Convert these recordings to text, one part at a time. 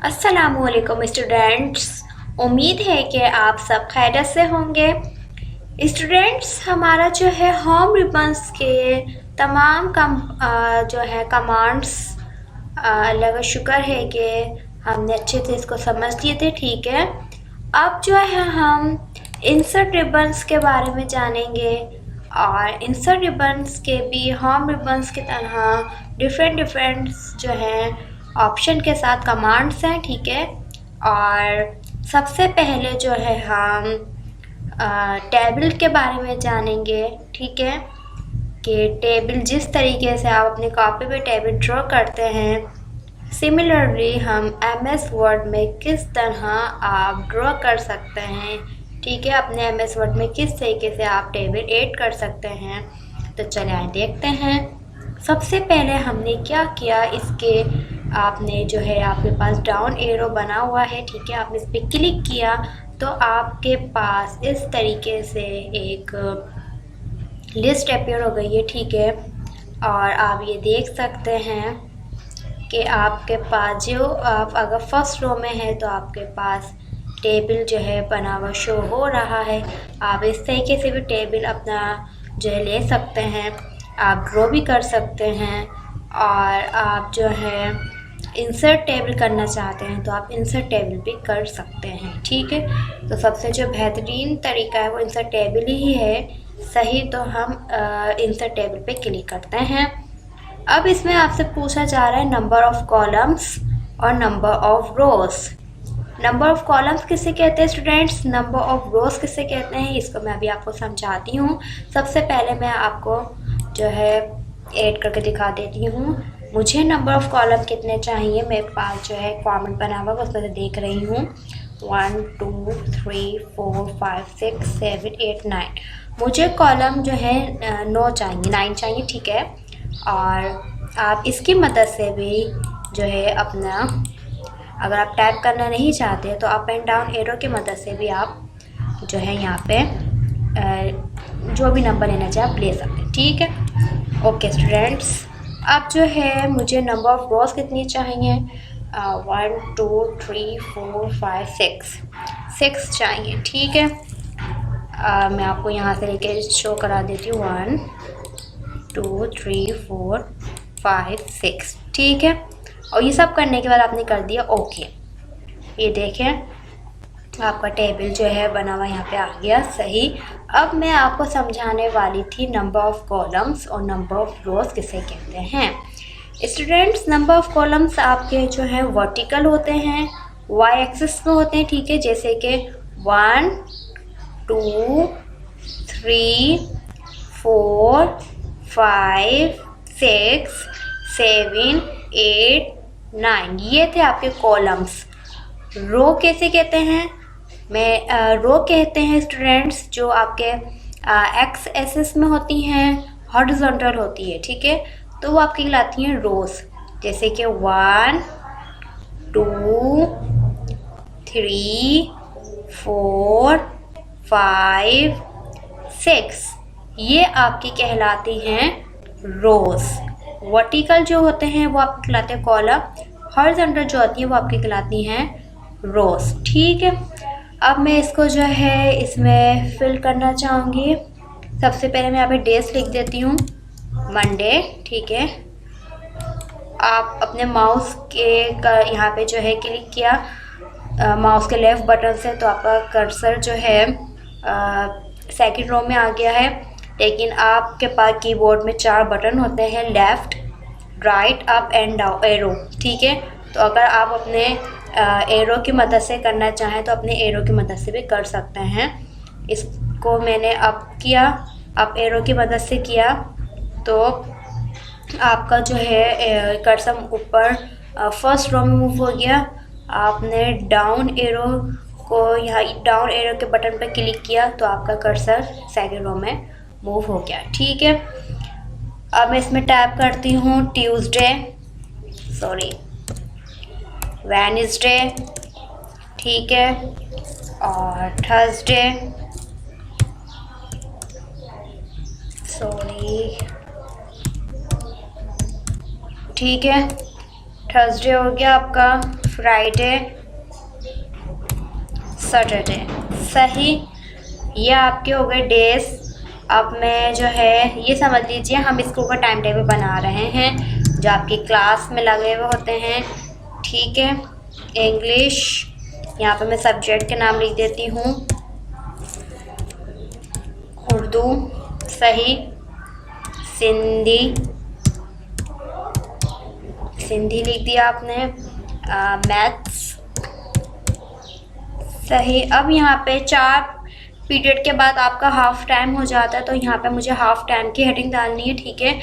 अस्सलामुअलैकुम स्टूडेंट्स। उम्मीद है कि आप सब खैरियत से होंगे। स्टूडेंट्स, हमारा जो है होम रिबन्स के तमाम जो है कमांड्स, अल्लाह का शुक्र है कि हमने अच्छे से इसको समझ लिए थे। ठीक है, अब जो है हम इंसर्ट रिबन्स के बारे में जानेंगे और इंसर्ट रिबन्स के भी होम रिबन्स की तरह डिफरेंट जो हैं ऑप्शन के साथ कमांड्स हैं। ठीक है, और सबसे पहले जो है हम टेबल के बारे में जानेंगे। ठीक है, कि टेबल जिस तरीके से आप अपनी कॉपी पे टेबल ड्रॉ करते हैं, सिमिलरली हम MS वर्ड में किस तरह आप ड्रॉ कर सकते हैं। ठीक है, अपने MS वर्ड में किस तरीके से आप टेबल ऐड कर सकते हैं। तो चलिए आइए देखते हैं। सबसे पहले हमने क्या किया, इसके आपने जो है आपके पास डाउन एरो बना हुआ है। ठीक है, आपने इस पर क्लिक किया तो आपके पास इस तरीके से एक लिस्ट अपीयर हो गई है। ठीक है, और आप ये देख सकते हैं कि आपके पास जो आप अगर फर्स्ट रो में है तो आपके पास टेबल जो है बना हुआ शो हो रहा है। आप इस तरीके से भी टेबल अपना जो है ले सकते हैं, आप ड्रॉ भी कर सकते हैं। और आप जो है इंसर्ट टेबल करना चाहते हैं तो आप इंसर्ट टेबल भी कर सकते हैं। ठीक है, तो सबसे जो बेहतरीन तरीका है वो इंसर्ट टेबल ही है। सही, तो हम इंसर्ट टेबल पे क्लिक करते हैं। अब इसमें आपसे पूछा जा रहा है नंबर ऑफ़ कॉलम्स और number of rows. Number of columns किसे कहते हैं स्टूडेंट्स, नंबर ऑफ़ रोज़ किसे कहते हैं, इसको मैं अभी आपको समझाती हूँ। सबसे पहले मैं आपको जो है ऐड करके दिखा देती हूँ। मुझे नंबर ऑफ़ कॉलम कितने चाहिए, मेरे पास जो है कॉमेंट बना हुआ है उसमें से देख रही हूँ 1 2 3 4 5 6 7 8 9। मुझे कॉलम जो है 9 चाहिए, 9 चाहिए। ठीक है, और आप इसकी मदद से भी जो है अपना, अगर आप टाइप करना नहीं चाहते तो अप एंड डाउन एरो की मदद से भी आप जो है यहाँ पे जो भी नंबर लेना चाहे आप ले सकते हैं। ठीक है, ओके स्टूडेंट्स, अब जो है मुझे नंबर ऑफ़ रोज़ कितनी चाहिए, 1 2 3 4 5 6 चाहिए। ठीक है, मैं आपको यहाँ से लेके शो करा देती हूँ 1 2 3 4 5 6। ठीक है, और ये सब करने के बाद आपने कर दिया ओके। ये देखें आपका टेबल जो है बना हुआ यहाँ पे आ गया सही। अब मैं आपको समझाने वाली थी नंबर ऑफ़ कॉलम्स और नंबर ऑफ़ रोज़ किसे कहते हैं। स्टूडेंट्स, नंबर ऑफ़ कॉलम्स आपके जो है वर्टिकल होते हैं, वाई एक्सिस में होते हैं। ठीक है, जैसे कि 1 2 3 4 5 6 7 8 9, ये थे आपके कॉलम्स। रो कैसे कहते हैं, रो कहते हैं स्टूडेंट्स जो आपके एक्स एक्सिस में होती हैं, हॉरिजॉन्टल होती है। ठीक है, तो वो आपकी कहलाती हैं रोज, जैसे कि 1 2 3 4 5 6, ये आपकी कहलाती हैं रोज। वर्टिकल जो होते हैं वो आपके कहलाते हैं कॉलम, हॉरिजॉन्टल जो होती है वो आपकी कहलाती हैं रोज। ठीक है, अब मैं इसको जो है इसमें फिल करना चाहूँगी। सबसे पहले मैं यहाँ पे डेज लिख देती हूँ, मंडे। ठीक है, आप अपने माउस के यहाँ पे जो है क्लिक किया माउस के लेफ़्ट बटन से तो आपका कर्सर जो है सेकंड रो में आ गया है। लेकिन आपके पास कीबोर्ड में 4 बटन होते हैं, left right up and down arrow. ठीक है, तो अगर आप अपने एरो की मदद से करना चाहें तो अपने एरो की मदद से भी कर सकते हैं। इसको मैंने अप किया, अप एरो की मदद से किया तो आपका जो है कर्सर ऊपर फर्स्ट रो में मूव हो गया। आपने डाउन एरो को यहाँ डाउन एरो के बटन पर क्लिक किया तो आपका कर्सर सेकंड रो में मूव हो गया। ठीक है, अब मैं इसमें टाइप करती हूँ वेडनेसडे। ठीक है, और थर्सडे, ठीक है, थर्सडे हो गया आपका, फ्राइडे, सैटरडे। सही, ये आपके हो गए डेज। अब मैं जो है ये समझ लीजिए हम इसको ऊपर टाइम टेबल बना रहे हैं जो आपकी क्लास में लगे हुए होते हैं। ठीक है, इंग्लिश, यहाँ पे मैं सब्जेक्ट के नाम लिख देती हूँ, उर्दू, सही, सिंधी, सिंधी लिख दिया आपने, मैथ्स, सही। अब यहाँ पे 4 पीरियड के बाद आपका हाफ टाइम हो जाता है, तो यहाँ पे मुझे हाफ टाइम की हेडिंग डालनी है। ठीक है,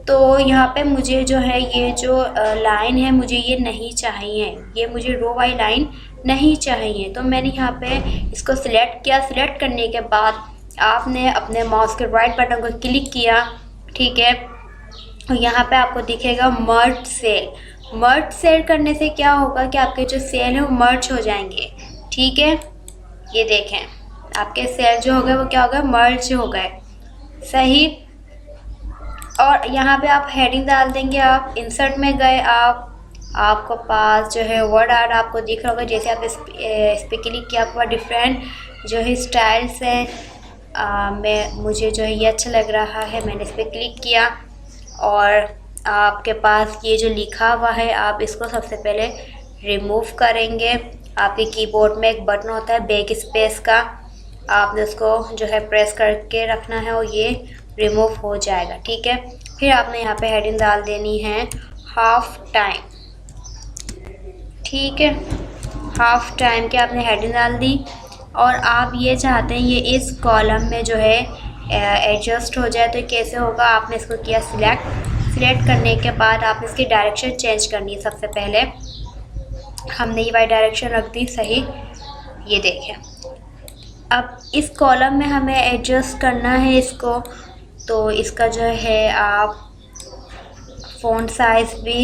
तो यहाँ पे मुझे जो है ये जो लाइन है मुझे ये नहीं चाहिए, ये मुझे रो वाली लाइन नहीं चाहिए। तो मैंने यहाँ पे इसको सिलेक्ट किया। सिलेक्ट करने के बाद आपने अपने माउस के राइट बटन को क्लिक किया। ठीक है, तो यहाँ पे आपको दिखेगा मर्ज सेल। मर्ज सेल करने से क्या होगा कि आपके जो सेल है वो मर्ज हो जाएंगे। ठीक है, ये देखें आपके सेल जो हो गए वो क्या हो गए, मर्ज हो गए। सही, और यहाँ पे आप हेडिंग डाल देंगे। आप इंसर्ट में गए, आपको पास जो है वर्ड आर्ट आपको दिख रहा होगा। जैसे आप इस पर क्लिक किया, आपको डिफरेंट जो है स्टाइल्स हैं। मुझे जो है ये अच्छा लग रहा है, मैंने इस पर क्लिक किया और आपके पास ये जो लिखा हुआ है आप इसको सबसे पहले रिमूव करेंगे। आपके कीबोर्ड में एक बटन होता है बैक स्पेस का, आपने उसको जो है प्रेस करके रखना है और ये रिमूव हो जाएगा। ठीक है, फिर आपने यहाँ पे हेडिंग डाल देनी है हाफ टाइम। ठीक है, हाफ टाइम के आपने हेडिंग डाल दी और आप ये चाहते हैं ये इस कॉलम में जो है एडजस्ट हो जाए। तो कैसे होगा, आपने इसको किया सिलेक्ट करने के बाद आपने इसकी डायरेक्शन चेंज करनी है। सबसे पहले हमने ये वाई डायरेक्शन रख दी। सही, ये देखें अब इस कॉलम में हमें एडजस्ट करना है इसको। तो इसका जो है आप फ़ॉन्ट साइज़ भी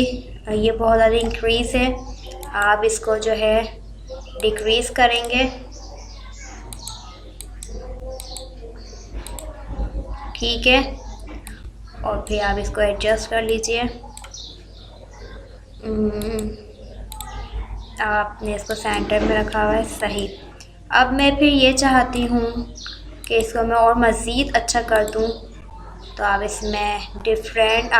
ये बहुत ज़्यादा इंक्रीज़ है, आप इसको जो है डिक्रीज़ करेंगे। ठीक है, और फिर आप इसको एडजस्ट कर लीजिए। आपने इसको सेंटर में रखा हुआ है। सही, अब मैं फिर ये चाहती हूँ कि इसको मैं और मज़ीद अच्छा कर दूँ। तो आप इसमें डिफरेंट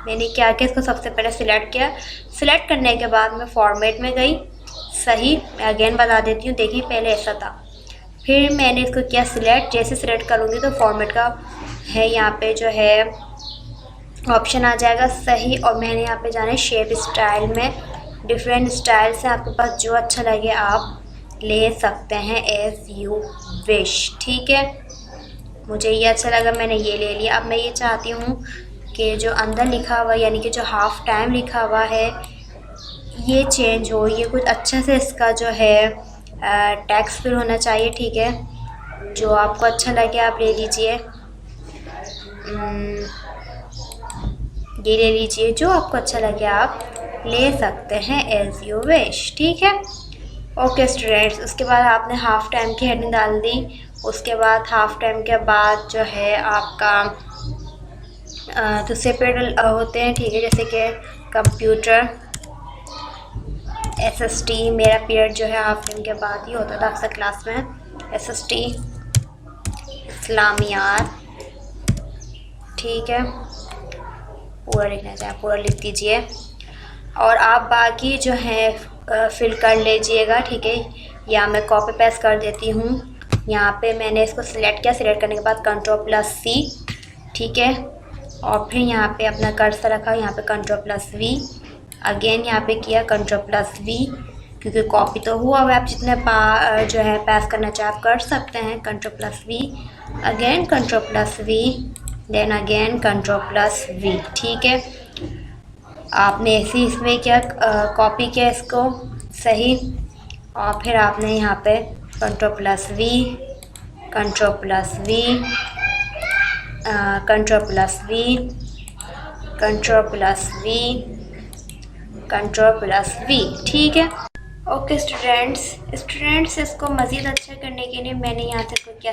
मैंने क्या किया, इसको सबसे पहले सिलेक्ट किया। सिलेक्ट करने के बाद मैं फॉर्मेट में गई। सही, मैं अगेन बता देती हूँ, देखिए पहले ऐसा था, फिर मैंने इसको किया सिलेक्ट। जैसे सिलेक्ट करूँगी तो फॉर्मेट का है यहाँ पे जो है ऑप्शन आ जाएगा। सही, और मैंने यहाँ पे जाना है शेप स्टाइल में। डिफरेंट स्टाइल से आपके पास जो अच्छा लगे आप ले सकते हैं एज यू विश। ठीक है, मुझे ये अच्छा लगा, मैंने ये ले लिया। अब मैं ये चाहती हूँ कि जो अंदर लिखा हुआ यानी कि जो हाफ टाइम लिखा हुआ है ये चेंज हो, ये कुछ अच्छा से इसका जो है टेक्स्ट फिल होना चाहिए। ठीक है, जो आपको अच्छा लगे आप ले लीजिए, ये ले लीजिए, जो आपको अच्छा लगे आप ले सकते हैं एज यू विश। ठीक है, ओके स्टूडेंट्स, उसके बाद आपने हाफ़ टाइम की हेडिंग डाल दी। उसके बाद हाफ़ टाइम के बाद जो है आपका दूसरे पीरियड होते हैं। ठीक है, जैसे कि कंप्यूटर, एसएसटी, मेरा पीरियड जो है हाफ़ टाइम के बाद ही होता था अक्सर क्लास में। एसएसटी, इस्लामियात। ठीक है, पूरा लिखना चाहिए, पूरा लिख दीजिए और आप बाकी जो है फिल कर लीजिएगा। ठीक है, या मैं कॉपी पेस्ट कर देती हूँ। यहाँ पे मैंने इसको सिलेक्ट किया, सिलेक्ट करने के बाद Ctrl+C। ठीक है, और फिर यहाँ पे अपना कर्सर रखा, यहाँ पे Ctrl+V, अगेन यहाँ पे किया Ctrl+V, क्योंकि कॉपी तो हुआ हुआ, आप जितने जो है पेस्ट करना चाहे आप कर सकते हैं। Ctrl+V, again Ctrl+V, then again Ctrl+V। ठीक है, आपने ऐसे इसमें क्या कॉपी किया इसको। सही, और फिर आपने यहाँ पे Ctrl+V, Ctrl+V, Ctrl+V, Ctrl+V, Ctrl+V। ठीक है, ओके स्टूडेंट्स, इसको मज़ीद अच्छा करने के लिए मैंने यहाँ से इसको किया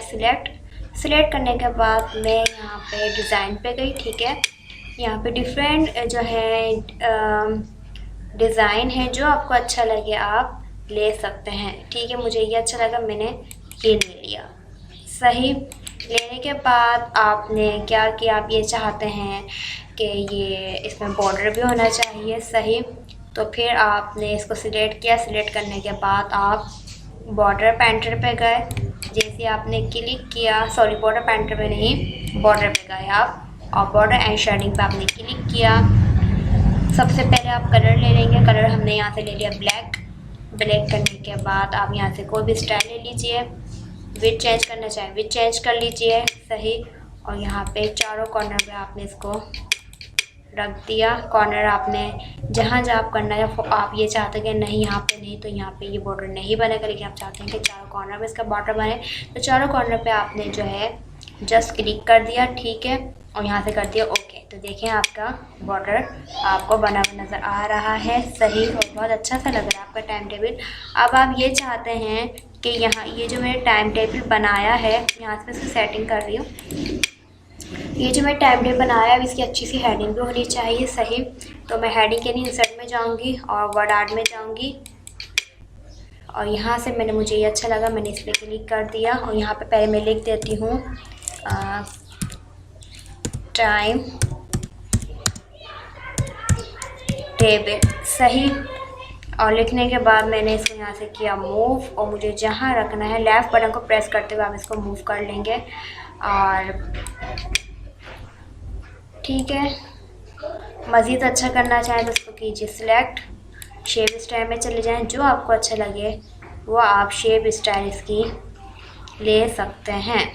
सिलेक्ट करने के बाद मैं यहाँ पे डिज़ाइन पे गई। ठीक है, यहाँ पे डिफरेंट जो है डिज़ाइन है, जो आपको अच्छा लगे आप ले सकते हैं। ठीक है, मुझे ये अच्छा लगा, मैंने ये ले लिया। सही, लेने के बाद आपने क्या किया, आप ये चाहते हैं कि ये इसमें बॉर्डर भी होना चाहिए। सही, तो फिर आपने इसको सिलेक्ट किया। सिलेक्ट करने के बाद आप बॉर्डर पेंटर पे गए। जैसे आपने क्लिक किया, सॉरी बॉर्डर पेंटर पे नहीं, बॉर्डर पे गए आप और बॉर्डर एंड शेडिंग पे आपने क्लिक किया। सबसे पहले आप कलर ले लेंगे। कलर हमने यहाँ से ले लिया ब्लैक। ब्लैक करने के बाद आप यहाँ से कोई भी स्टाइल ले लीजिए। विड्थ चेंज करना चाहें विड्थ चेंज कर लीजिए। सही, और यहाँ पे चारों कॉर्नर पे आपने इसको रख दिया। कॉर्नर आपने जहाँ जहाँ आप करना है, आप ये चाहते हैं कि नहीं यहाँ पे नहीं, तो यहाँ पे ये बॉर्डर नहीं बनेगा, लेकिन आप चाहते हैं कि चारों कॉर्नर पे इसका बॉर्डर बने, तो चारों कॉर्नर पे आपने जो है जस्ट क्लिक कर दिया। ठीक है, और यहाँ से कर दिया ओके। तो देखें आपका बॉर्डर आपको बना हुआ नज़र आ रहा है। सही, और बहुत अच्छा सा लग रहा है आपका टाइम टेबल। अब आप ये चाहते हैं कि यहाँ ये जो मैंने टाइम टेबल बनाया है, यहाँ से इसकी सेटिंग कर रही हूँ। ये जो मैं टाइम टेबल बनाया है, इसकी अच्छी सी हेडिंग भी होनी चाहिए। सही, तो मैं हेडिंग के लिए इंसर्ट में जाऊँगी और वर्ड आर्ट में जाऊँगी, और यहाँ से मुझे ये अच्छा लगा, मैंने इस पर क्लिक कर दिया। और यहाँ पे पहले मैं लिख देती हूँ टाइम टेबल। सही, और लिखने के बाद मैंने इसको यहाँ से किया मूव, और मुझे जहाँ रखना है लेफ़्ट बटन को प्रेस करते हुए आप इसको मूव कर लेंगे। और ठीक है, मज़ीद अच्छा करना चाहें तो इसको कीजिए सिलेक्ट। शेप स्टाइल में चले जाएं, जो आपको अच्छा लगे वो आप शेप स्टाइल इसकी ले सकते हैं।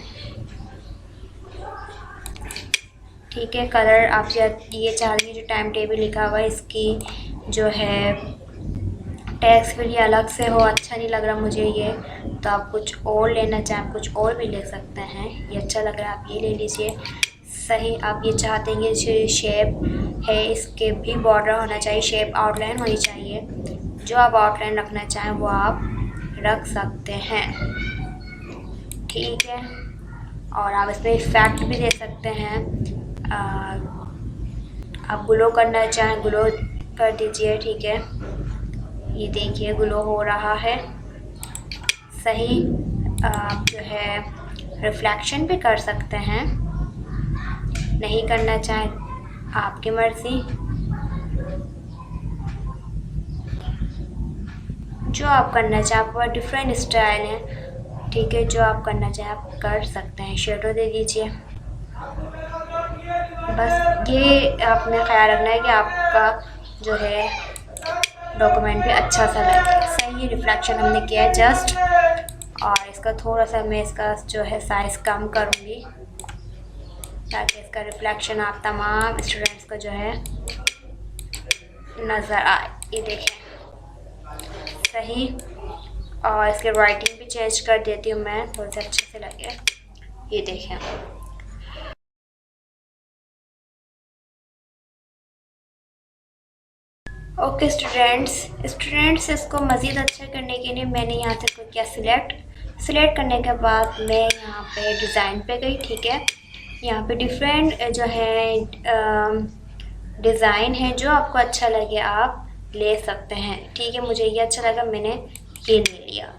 ठीक है, कलर आप ये चाह रही है, जो टाइम टेबल लिखा हुआ है इसकी जो है टेक्स्ट फिर ये अलग से हो, अच्छा नहीं लग रहा मुझे ये, तो आप कुछ और लेना चाहें कुछ और भी ले सकते हैं। ये अच्छा लग रहा है, आप ये ले लीजिए। सही, आप ये चाहते हैं कि शेप है इसके भी बॉर्डर होना चाहिए, शेप आउटलाइन होनी चाहिए, जो आप आउटलाइन रखना चाहें वो आप रख सकते हैं। ठीक है, और आप इसमें इफेक्ट भी दे सकते हैं। आप ग्लो करना चाहें ग्लो कर दीजिए। ठीक है, ये देखिए ग्लो हो रहा है। सही, आप जो है रिफ्लेक्शन भी कर सकते हैं, नहीं करना चाहें आपकी मर्ज़ी, जो आप करना चाहें। आपको डिफरेंट स्टाइल है। ठीक है, जो आप करना चाहें आप कर सकते हैं। शेडो दे दीजिए। बस ये आपने ख्याल रखना है कि आपका जो है डॉक्यूमेंट भी अच्छा सा लगे। सही, रिफ्लेक्शन हमने किया है जस्ट, और इसका थोड़ा सा मैं इसका जो है साइज़ कम करूँगी, ताकि इसका रिफ्लेक्शन आप तमाम स्टूडेंट्स को जो है नज़र आए। ये देखें। सही, और इसके राइटिंग भी चेंज कर देती हूँ मैं, थोड़े से अच्छे से लगे। ये देखें। ओके स्टूडेंट्स इसको मज़ीद अच्छा करने के लिए मैंने यहाँ से को किया सिलेक्ट करने के बाद मैं यहाँ पे डिज़ाइन पे गई। ठीक है, यहाँ पे डिफरेंट जो है डिज़ाइन है, जो आपको अच्छा लगे आप ले सकते हैं। ठीक है, मुझे ये अच्छा लगा, मैंने ये ले लिया।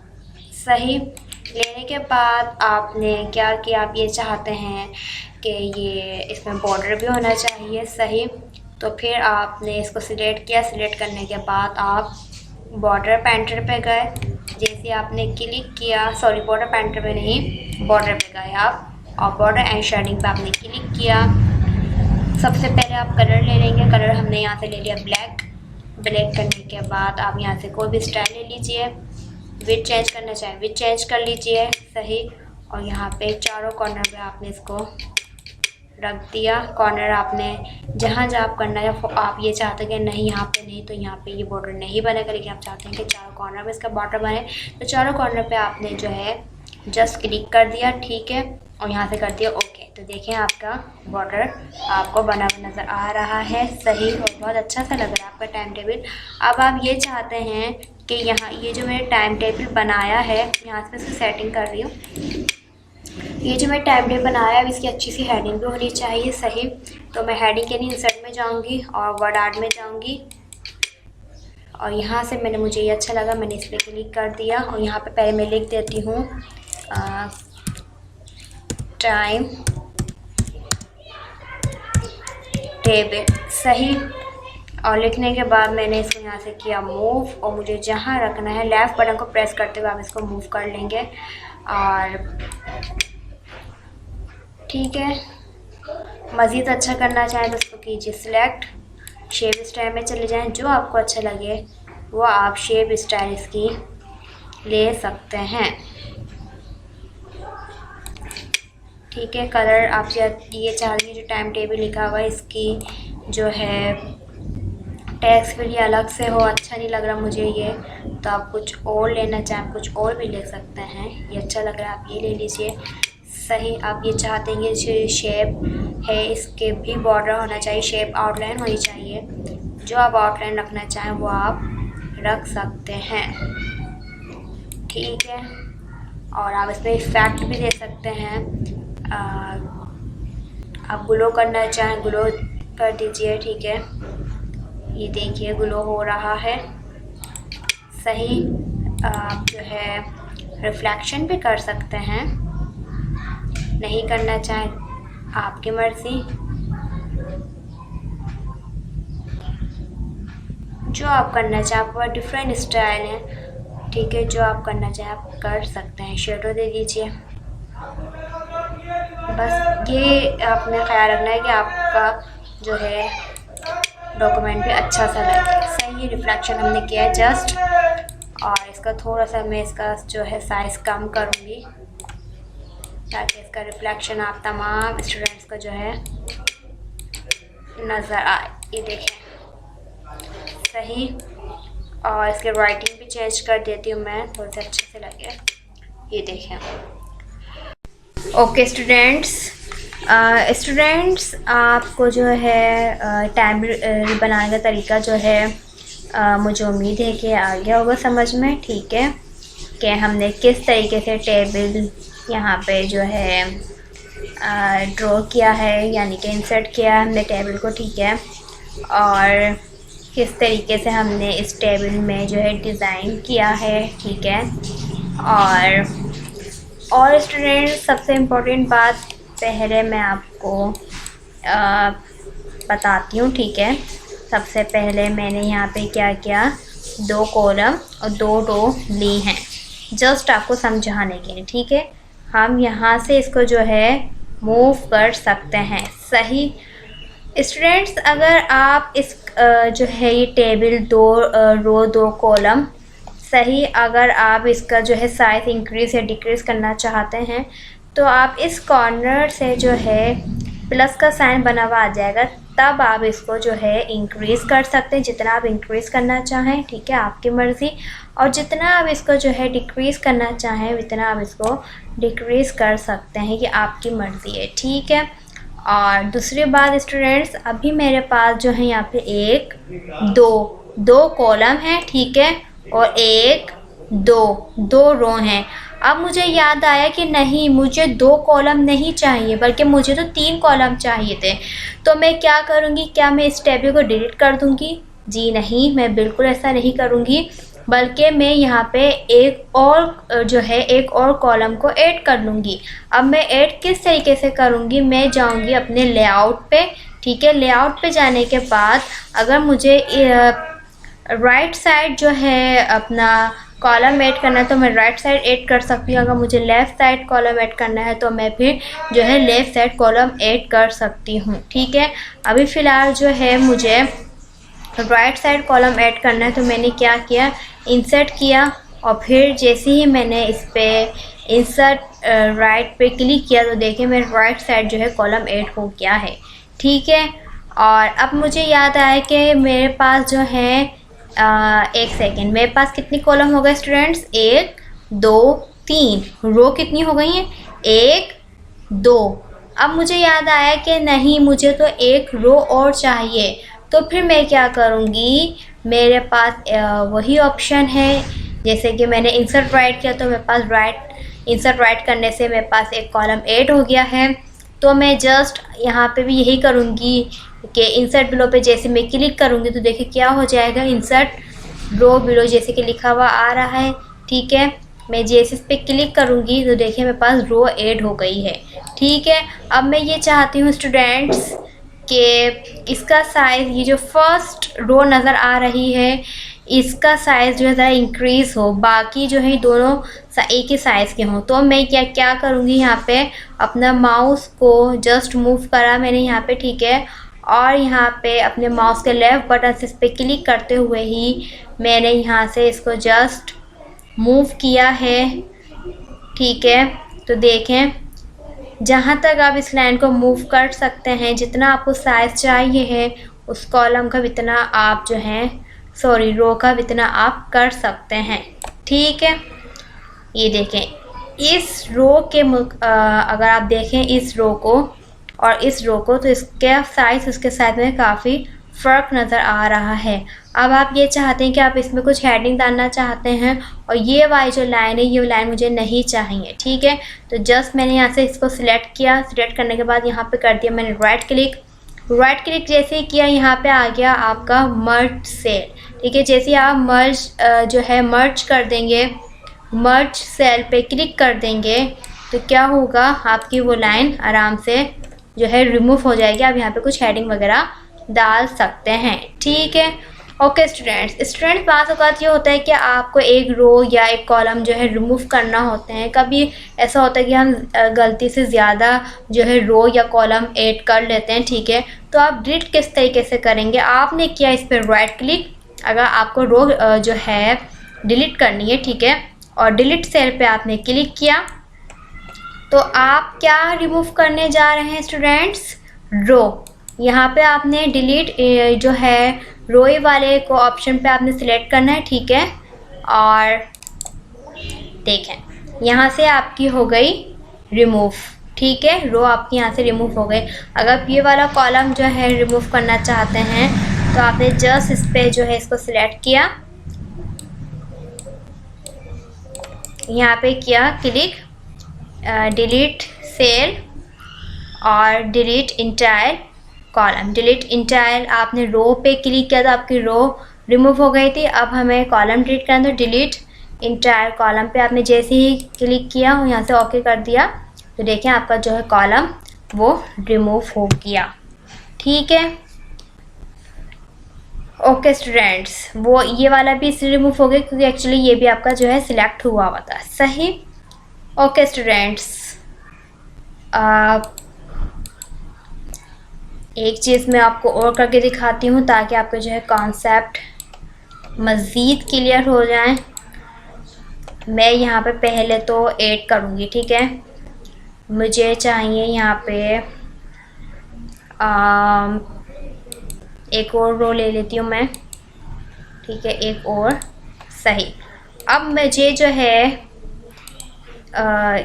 सही, लेने के बाद आपने क्या किया, आप ये चाहते हैं कि ये इसमें बॉर्डर भी होना चाहिए। सही, तो फिर आपने इसको सिलेक्ट किया। सिलेक्ट करने के बाद आप बॉर्डर पेंटर पे गए। जैसे आपने क्लिक किया, सॉरी बॉर्डर पेंटर पे नहीं, बॉर्डर पे गए आप और बॉर्डर एंड शेडिंग पे आपने क्लिक किया। सबसे पहले आप कलर ले लेंगे। कलर हमने यहाँ से ले लिया ब्लैक। ब्लैक करने के बाद आप यहाँ से कोई भी स्टाइल ले लीजिए। विड्थ चेंज करना चाहें विड्थ चेंज कर लीजिए। सही, और यहाँ पे चारों कॉर्नर पे आपने इसको रख दिया। कॉर्नर आपने जहाँ जहाँ आप करना है, आप ये चाहते हैं कि नहीं यहाँ पे नहीं, तो यहाँ पे ये बॉर्डर नहीं बनेगा, लेकिन आप चाहते हैं कि चारों कॉर्नर पे इसका बॉर्डर बने, तो चारों कॉर्नर पे आपने जो है जस्ट क्लिक कर दिया। ठीक है, और यहाँ से कर दिया ओके। तो देखें आपका बॉर्डर आपको बना हुआ नज़र आ रहा है। सही, और बहुत अच्छा सा लग रहा है आपका टाइम टेबल। अब आप ये चाहते हैं कि यहाँ ये जो मैंने टाइम टेबल बनाया है, यहाँ से इसकी सेटिंग कर रही हूँ। ये जो मैं टाइम टेबल बनाया है, इसकी अच्छी सी हेडिंग भी होनी चाहिए। सही, तो मैं हेडिंग के लिए इंसर्ट में जाऊँगी और वर्ड आर्ट में जाऊँगी, और यहाँ से मुझे ये अच्छा लगा, मैंने इस पर क्लिक कर दिया। और यहाँ पे पहले मैं लिख देती हूँ टाइम टेबल, सही। और लिखने के बाद मैंने इसको यहाँ से किया मूव, और मुझे जहाँ रखना है लेफ़्ट बटन को प्रेस करते हुए आप इसको मूव कर लेंगे। और ठीक है, मज़ीद अच्छा करना चाहें तो इसको कीजिए सिलेक्ट, शेप स्टाइल में चले जाएं। जो आपको अच्छा लगे वो आप शेप स्टाइल इसकी ले सकते हैं। ठीक है, कलर आप ये चाहिए जो टाइम टेबल लिखा हुआ है इसकी जो है टेक्स्ट फिर ये अलग से हो, अच्छा नहीं लग रहा मुझे ये, तो आप कुछ और लेना चाहें कुछ और भी ले सकते हैं। ये अच्छा लग रहा है, आप ये ले लीजिए, सही। आप ये चाहते हैं जो शेप है इसके भी बॉर्डर होना चाहिए, शेप आउटलाइन होनी चाहिए। जो आप आउटलाइन रखना चाहें वो आप रख सकते हैं। ठीक है, और आप इसमें इफेक्ट भी दे सकते हैं। आप ग्लो करना चाहें ग्लो कर दीजिए। ठीक है, ये देखिए ग्लो हो रहा है, सही। आप जो है रिफ्लेक्शन भी कर सकते हैं, नहीं करना चाहें आपकी मर्ज़ी। जो आप करना चाहें, आपका डिफरेंट स्टाइल है। ठीक है, जो आप करना चाहें आप कर सकते हैं। शेडो दे दीजिए, बस ये आपने ख्याल रखना है कि आपका जो है डॉक्यूमेंट भी अच्छा सा लगे, सही। रिफ्लेक्शन हमने किया है जस्ट, और इसका थोड़ा सा मैं इसका जो है साइज़ कम करूँगी ताकि इसका रिफ्लेक्शन आप तमाम स्टूडेंट्स को जो है नज़र आए। ये देखें, सही। और इसके राइटिंग भी चेंज कर देती हूँ मैं, थोड़े से अच्छे से लगे। ये देखें। ओके स्टूडेंट्स, आपको जो है टाइम बनाने का तरीका जो है मुझे उम्मीद है कि आ गया होगा समझ में। ठीक है, कि हमने किस तरीके से टेबल यहाँ पे जो है ड्रॉ किया है, यानी कि इंसर्ट किया है हमने टेबल को। ठीक है, और किस तरीके से हमने इस टेबल में जो है डिज़ाइन किया है। ठीक है, और स्टूडेंट्स सबसे इम्पोर्टेंट बात पहले मैं आपको बताती हूँ। ठीक है, सबसे पहले मैंने यहाँ पे क्या किया, 2 कॉलम और 2 रो ली हैं, जस्ट आपको समझाने के लिए। ठीक है, हम यहाँ से इसको जो है मूव कर सकते हैं, सही। स्टूडेंट्स, अगर आप इस जो है ये टेबल 2 रो 2 कॉलम, सही, अगर आप इसका जो है साइज़ इंक्रीज़ या डिक्रीज़ करना चाहते हैं तो आप इस कॉर्नर से जो है प्लस का साइन बना हुआ आ जाएगा, तब आप इसको जो है इंक्रीज़ कर सकते हैं, जितना आप इंक्रीज़ करना चाहें। ठीक है, आपकी मर्ज़ी। और जितना आप इसको जो है डिक्रीज़ करना चाहें उतना आप इसको डिक्रीज़ कर सकते हैं, कि आपकी मर्ज़ी है। ठीक है, और दूसरी बात स्टूडेंट्स, अभी मेरे पास जो है यहाँ पे 1 2 कॉलम हैं। ठीक है, और 1 2 रो हैं। अब मुझे याद आया कि नहीं, मुझे 2 कॉलम नहीं चाहिए बल्कि मुझे तो 3 कॉलम चाहिए थे। तो मैं क्या करूँगी, क्या मैं इस टेबल को डिलीट कर दूँगी? जी नहीं, मैं बिल्कुल ऐसा नहीं करूँगी, बल्कि मैं यहाँ पे एक और कॉलम को ऐड कर लूँगी। अब मैं ऐड किस तरीके से करूँगी, मैं जाऊँगी अपने लेआउट पे। ठीक है, लेआउट पे जाने के बाद अगर मुझे राइट साइड जो है अपना कॉलम ऐड करना है तो मैं राइट साइड ऐड कर सकती हूँ। अगर मुझे लेफ़्ट साइड कॉलम ऐड करना है तो मैं फिर जो है लेफ़्ट साइड कॉलम ऐड कर सकती हूँ। ठीक है, अभी फ़िलहाल जो है मुझे राइट साइड कॉलम ऐड करना है, तो मैंने क्या किया, इंसर्ट किया, और फिर जैसे ही मैंने इस पर इंसर्ट राइट पे क्लिक किया तो देखिए मेरे राइट साइड जो है कॉलम ऐड हो गया है। ठीक है, और अब मुझे याद आया कि मेरे पास जो है एक सेकेंड, मेरे पास कितनी कॉलम हो गए स्टूडेंट्स, 1 2 3 रो कितनी हो गई हैं, 1 2। अब मुझे याद आया कि नहीं, मुझे तो 1 रो और चाहिए, तो फिर मैं क्या करूँगी, मेरे पास वही ऑप्शन है, जैसे कि मैंने इंसर्ट राइट किया तो मेरे पास इंसर्ट राइट करने से मेरे पास एक कॉलम ऐड हो गया है। तो मैं जस्ट यहाँ पे भी यही करूँगी कि इंसर्ट बिलो पे जैसे मैं क्लिक करूँगी तो देखिए क्या हो जाएगा, इंसर्ट रो बिलो जैसे कि लिखा हुआ आ रहा है, ठीक है। मैं जैसे इस पे क्लिक करूँगी तो देखिए मेरे पास रो ऐड हो गई है, ठीक है। अब मैं ये चाहती हूँ स्टूडेंट्स कि इसका साइज़, ये जो फर्स्ट रो नज़र आ रही है इसका साइज़ जो है ज़रा इंक्रीज़ हो, बाकी जो है दोनों एक ही साइज़ के हों। तो मैं क्या करूँगी, यहाँ पे अपना माउस को जस्ट मूव करा मैंने यहाँ पे, ठीक है। और यहाँ पे अपने माउस के लेफ़्ट बटन से इस पर क्लिक करते हुए ही मैंने यहाँ से इसको जस्ट मूव किया है, ठीक है। तो देखें जहाँ तक आप इस लाइन को मूव कर सकते हैं, जितना आपको साइज़ चाहिए है उस कॉलम का इतना आप जो है रो का इतना आप कर सकते हैं, ठीक है। ये देखें इस रो के अगर आप देखें इस रो को और इस रो को, तो इसके साइज़ उसके साइज़ में काफ़ी फ़र्क नज़र आ रहा है। अब आप ये चाहते हैं कि आप इसमें कुछ हेडिंग डालना चाहते हैं और ये वाली जो लाइन है ये लाइन मुझे नहीं चाहिए, ठीक है। तो जस्ट मैंने यहाँ से इसको सिलेक्ट किया, सिलेक्ट करने के बाद यहाँ पे कर दिया मैंने राइट क्लिक जैसे ही किया यहाँ पे आ गया आपका मर्ज सेल, ठीक है। जैसे आप मर्ज कर देंगे, मर्ज सेल पे क्लिक कर देंगे तो क्या होगा, आपकी वो लाइन आराम से जो है रिमूव हो जाएगी। आप यहाँ पे कुछ हेडिंग वगैरह डाल सकते हैं, ठीक है। ओके स्टूडेंट्स बात औक़ात ये होता है कि आपको एक रो या एक कॉलम जो है रिमूव करना होते हैं। कभी ऐसा होता है कि हम गलती से ज़्यादा जो है रो या कॉलम ऐड कर लेते हैं, ठीक है। तो आप डिलीट किस तरीके से करेंगे, आपने किया इस पर राइट क्लिक, अगर आपको रो जो है डिलीट करनी है, ठीक है, और डिलीट सेल पे आपने क्लिक किया तो आप क्या रिमूव करने जा रहे हैं स्टूडेंट्स, रो। यहाँ पे आपने डिलीट जो है रो वाले को ऑप्शन पे आपने सिलेक्ट करना है, ठीक है। और देखें यहाँ से आपकी हो गई रिमूव, ठीक है, रो आपकी यहाँ से रिमूव हो गई। अगर ये वाला कॉलम जो है रिमूव करना चाहते हैं तो आपने जस्ट इस पे जो है इसको सिलेक्ट किया, यहाँ पे किया क्लिक, डिलीट सेल और delete entire column. Delete entire आपने रो पे क्लिक किया तो आपकी रो रिमूव हो गई थी। अब हमें कॉलम डिलीट करना तो डिलीट इंटायर कॉलम पे आपने जैसे ही क्लिक किया और यहाँ से ओके कर दिया तो देखें आपका जो है कॉलम वो रिमूव हो गया, ठीक है। ओके स्टूडेंट्स वो ये वाला भी इसलिए रिमूव हो गया क्योंकि एक्चुअली ये भी आपका जो है सिलेक्ट हुआ था, सही। ओके स्टूडेंट्स एक चीज़ मैं आपको और करके दिखाती हूँ ताकि आपको जो है कॉन्सेप्ट मज़ीद क्लियर हो जाए। मैं यहाँ पे पहले तो ऐड करूँगी, ठीक है। मुझे चाहिए यहाँ पे एक और रो ले लेती हूँ मैं, ठीक है, एक और, सही। अब मुझे जो है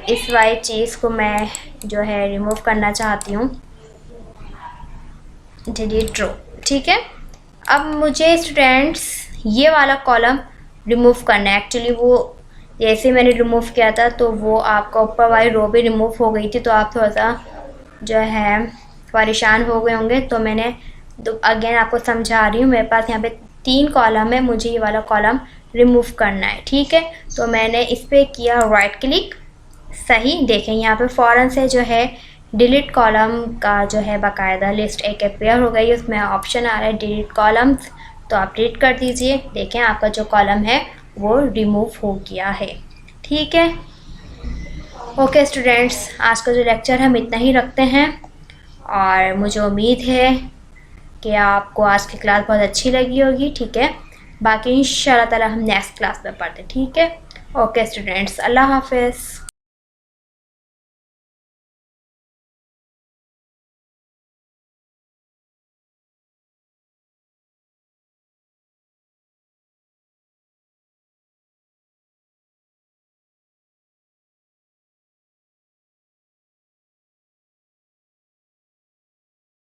इस वाली चीज़ को मैं जो है रिमूव करना चाहती हूँ, डिलीट रो, ठीक है। अब मुझे स्टूडेंट्स ये वाला कॉलम रिमूव करना है। एक्चुअली वो जैसे मैंने रिमूव किया था तो वो आपका ऊपर वाली रो भी रिमूव हो गई थी, तो आप थोड़ा सा जो है परेशान हो गए होंगे। तो मैंने अगेन आपको समझा रही हूँ, मेरे पास यहाँ पे 3 कॉलम है, मुझे ये वाला कॉलम रिमूव करना है, ठीक है। तो मैंने इस पर किया राइट क्लिक, सही। देखें यहाँ पे फ़ौरन से जो है डिलीट कॉलम का जो है बाकायदा लिस्ट एक अपेयर हो गई, उसमें ऑप्शन आ रहा है डिलीट कॉलम्स, तो आप डिलीट कर दीजिए। देखें आपका जो कॉलम है वो रिमूव हो गया है, ठीक है। ओके स्टूडेंट्स आज का जो लेक्चर हम इतना ही रखते हैं और मुझे उम्मीद है कि आपको आज की क्लास बहुत अच्छी लगी होगी, ठीक है। बाकी इंशाल्लाह ताला हम नेक्स्ट क्लास में पढ़ते, ठीक है। ओके स्टूडेंट्स, अल्लाह हाफ़िज़।